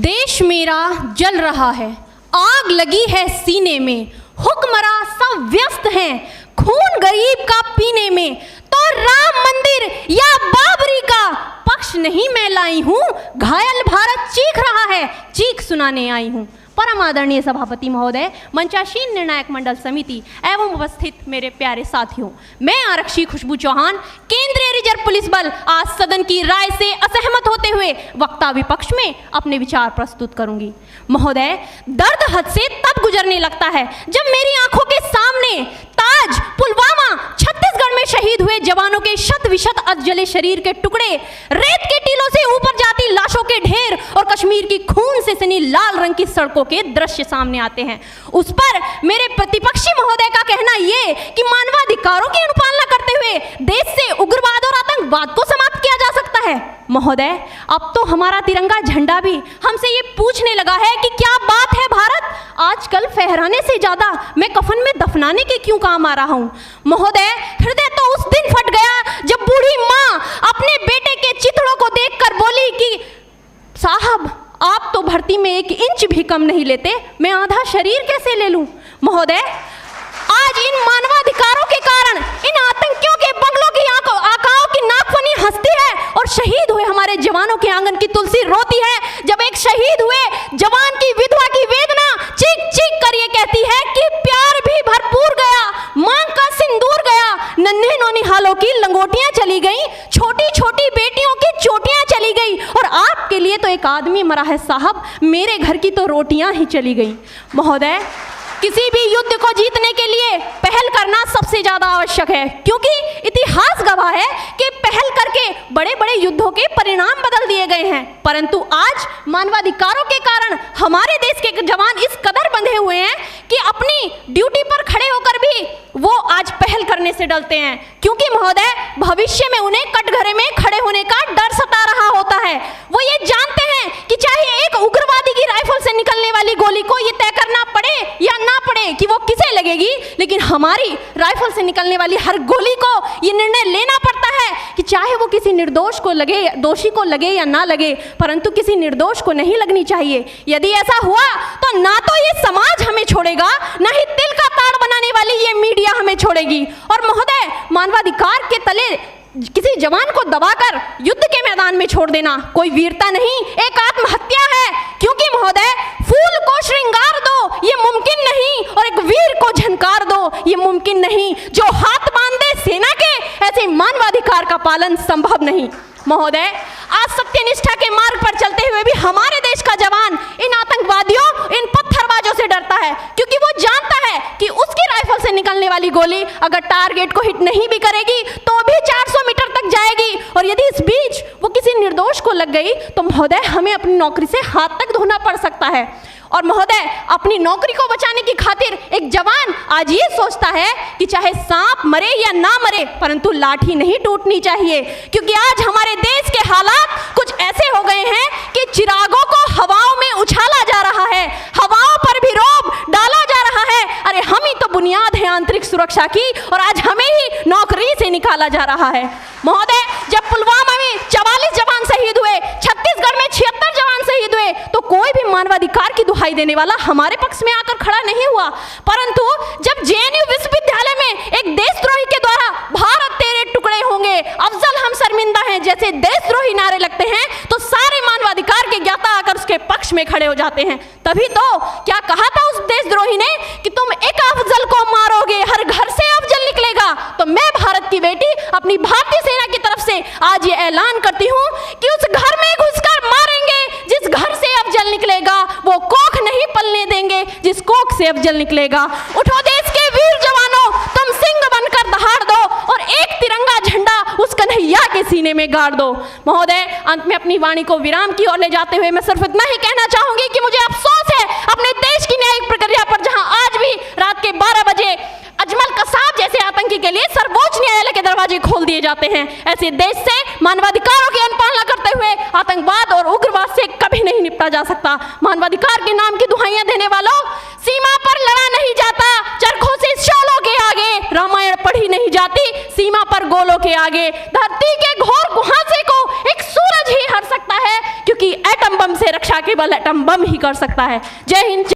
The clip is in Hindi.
देश मेरा जल रहा है, आग लगी है सीने में, हुक्मरां सब व्यस्त हैं खून गरीब का पीने में। तो राम मंदिर या बाबरी का पक्ष नहीं मैं लाई हूँ, घायल भारत चीख रहा है, चीख सुनाने आई हूँ। परम आदरणीय सभापति महोदय, मंचासीन निर्णायक मंडल समिति एवं उपस्थित मेरे प्यारे साथियों, मैं आरक्षी खुशबू चौहान केंद्रीय रिजर्व पुलिस बल आज सदन की राय से असहमत होते हुए वक्ता विपक्ष में अपने विचार प्रस्तुत करूंगी। महोदय, दर्द हद से तब गुजरने लगता है जब मेरी आंखों के सामने ताज, पुलवामा, छत्तीसगढ़ में शहीद हुए जवानों के शत विशत अधजले शरीर के टुकड़े, रेत के टीलों से ऊपर जाती लाशों के ढेर और कश्मीर की खून से सनी लाल रंग की सड़कों के दृश्य सामने आते हैं। उस पर मेरे प्रतिपक्षी महोदय का कहना ये कि मानवाधिकारों की अनुपालना करते हुए देश से उग्रवाद और आतंकवाद को समाप्त किया जा सकता है। महोदय, अब तो हमारा तिरंगा झंडा भी हमसे ये पूछने लगा है कि क्या बात है भारत, आजकल फहराने से ज्यादा मैं कफन में दफनाने के क्यों काम आ रहा हूँ। महोदय, हृदय तो उस दिन फट गया जब बूढ़ी माँ अपने बेटे के चिथड़ों को देखकर बोली कि साहब, आप तो भर्ती में 1 इंच भी कम नहीं लेते, मैं आधा शरीर कैसे ले लूं। महोदय, आज इन मानवाधिकारों के कारण इन आतंकियों के बंगलों की आकाओं की नाकफनी हंसती है और शहीद हुए हमारे जवानों के आंगन की तुलसी रोती है। जब एक शहीद हुए जवान की विधवा की वेदना चीख चीख कर ये कहती है कि प्यार भी भरपूर गया, मांग का सिंदूर गया, नन्हे नौनिहालों की लंगोटियां चली गई, छोटी छोटी बेटियों की चोटियां चली गई और आपके लिए तो एक आदमी मरा है साहब, मेरे घर की तो रोटियां ही चली गई। महोदय, किसी भी युद्ध को जीतने के लिए पहल करना सबसे ज्यादा आवश्यक है, क्योंकि इतिहास गवाह है कि पहल करके बड़े बड़े युद्धों के परिणाम बदल दिए गए हैं। परंतु आज मानवाधिकारों के कारण हमारे देश के जवान इस कदर बंधे हुए हैं कि अपनी ड्यूटी पर खड़े होकर भी वो आज पहल करने से डरते हैं, क्योंकि महोदय भविष्य में उन्हें कटघरे में खड़े होने का डर सता रहा होता है। वो ये जानते हैं कि चाहे एक उग्रवादी की राइफल से निकलने वाली गोली को ये तय करना पड़े या ना पड़े कि वो किसे लगेगी, लेकिन हमारी राइफल से निकलने वाली हर गोली को ये निर्णय लेना पड़ता है कि चाहे वो किसी निर्दोष को लगे, दोषी को लगे या ना लगे, परंतु किसी निर्दोष को नहीं लगनी चाहिए। यदि ऐसा हुआ तो ना तो ये समाज हमें छोड़ेगा, ना ही तिल का ताड़ बनाने वाली ये मीडिया हमें छोड़ेगी। और महोदय, मानवाधिकार के तले किसी जवान को दबाकर युद्ध के मैदान में छोड़ देना कोई वीरता नहीं, एक आत्महत्या है। क्योंकि महोदय, फूल को श्रृंगार दो ये मुमकिन नहीं और एक वीर को झनकार दो ये मुमकिन नहीं। जो हाथ बांध दे सेना के, ऐसे मानवाधिकार का पालन संभव नहीं। महोदय, आज सत्यनिष्ठा के मार्ग पर चलते हुए भी हमारे देश का जवान इन आतंकवादियों, इन पत्थरबाजों से डरता है, क्योंकि वो जानता है कि उसकी राइफल से निकलने वाली गोली अगर टारगेट को हिट नहीं भी करेगी तो भी 400 मीटर तक जाएगी, और यदि इस बीच वो किसी निर्दोष को लग गई तो महोदय हमें अपनी नौकरी से हाथ तक धोना पड़ सकता है। और महोदय, अपनी नौकरी को बचाने की खातिर एक जवान आज ये सोचता है कि चाहे सांप मरे या ना मरे, परंतु लाठी नहीं टूटनी चाहिए, क्योंकि आज हमारे देश के हालात कुछ ऐसे हो गए हैं कि चिरागों को हवाओं में उछाला जा रहा है, हवाओं पर भी रोब डाला जा रहा है। अरे हम ही तो बुनियाद है आंतरिक सुरक्षा की, और आज हमें ही नौकरी से निकाला जा रहा है। महोदय, जब पुलवामा में 44 जवान शहीद हुए, छत्तीसगढ़ में 76 जवान शहीद हुए, तो कोई भी मानवाधिकार की दुहाई देने वाला हमारे पक्ष में आकर खड़ा नहीं हुआ। परंतु जब जेएनयू विश्वविद्यालय में एक देशद्रोही के द्वारा भारत तेरे टुकड़े होंगे, अफजल हम शर्मिंदा हैं जैसे देशद्रोही नारे लगते हैं, तो सारे मानवाधिकार के ज्ञाता आकर उसके पक्ष में खड़े हो जाते हैं। तभी तो क्या कहा था उस देशद्रोही ने कि तुम एक अफजल को मारोगे, हर घर से अफजल निकलेगा। तो मैं भारत की बेटी अपनी भारतीय सेना की तरफ से आज ये ऐलान करती हूँ कि उस घर में घुसकर मारेंगे जिस घर से अफजल निकलेगा, वो कोख नहीं पलने देंगे जिस कोख से अफजल निकलेगा। उठो देश के वीर जवानों, तुम सिंह बनकर दहाड़ दो और एक तिरंगा झंडा उस कन्हैया के सीने में गाड़ दो। महोदय, अंत में अपनी वाणी को विराम की ओर ले जाते हुए मैं सिर्फ इतना ही कहना चाहूंगी कि मुझे अफसोस है अपने देश की न्यायिक प्रक्रिया पर, जहां आज भी रात के 12 बजे अजमल कसाब जैसे आतंकी के लिए सर्वोच्च न्यायालय के दरवाजे खोल दिए जाते हैं। ऐसे देश से मानवाधिकारों की अनुपालना करते हुए आतंकवाद और उग्रवाद से कभी नहीं निपटा जा सकता। मानवाधिकार के नाम की दुहाइयां देने वालों, सीमा पर लड़ा नहीं जाता चरखों से शोलों के आगे, रामायण पढ़ी नहीं जाती सीमा पर गोलों के आगे। धरती के घोर कुहासे को एक सूरज ही हर सकता है, क्योंकि एटम बम से रक्षा केवल एटम बम ही कर सकता है। जय हिंद।